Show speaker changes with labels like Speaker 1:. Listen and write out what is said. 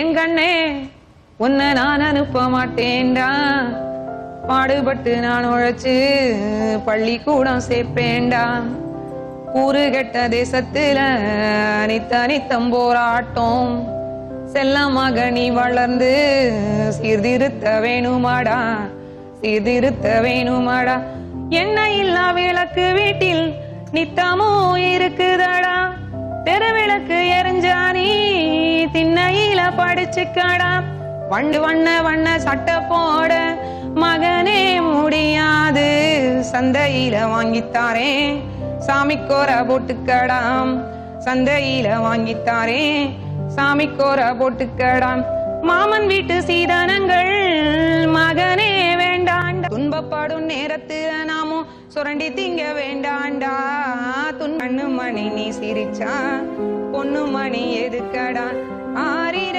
Speaker 1: எங்கண்ணே உன்னை நான் அனுப்ப மாட்டேன்டா, பாடுபட்டு நான் உழைச்சு பள்ளிக்கூடம் சேர்ப்பேன்டா. கூறு கெட்ட தேசத்துல நித்தம் போராட்டம், செல்லமாக நீ வளர்ந்து சீர்திருத்த வேணுமாடா, சீர்திருத்த வேணுமாடா. எண்ணெய் இல்லா விளக்கு வீட்டில் நித்தமோ இருக்குதடா, தெருவிளக்கு எரிஞ்சா நீ திண்ணையில படிச்சுக்கடா. வண்ண வண்ண சட்டை போட மகனே முடியாது, சந்தையில வாங்கித்தாரேன் சாமிக்கோர போட்டுக்கடாம், சந்தையில வாங்கித்தாரேன் சாமிக்கோர போட்டுக்கடாம். மாமன் வீட்டு சீதனங்கள் மகனே வேண்டாண்டா, துன்பப்படும் நேரத்துல நாமும் சுரண்டி திங்க வேண்டாண்டா. கண்ணு மணி நீ சிரிச்சா பொண்ணு மணி எதுக்கடா, ஆரிர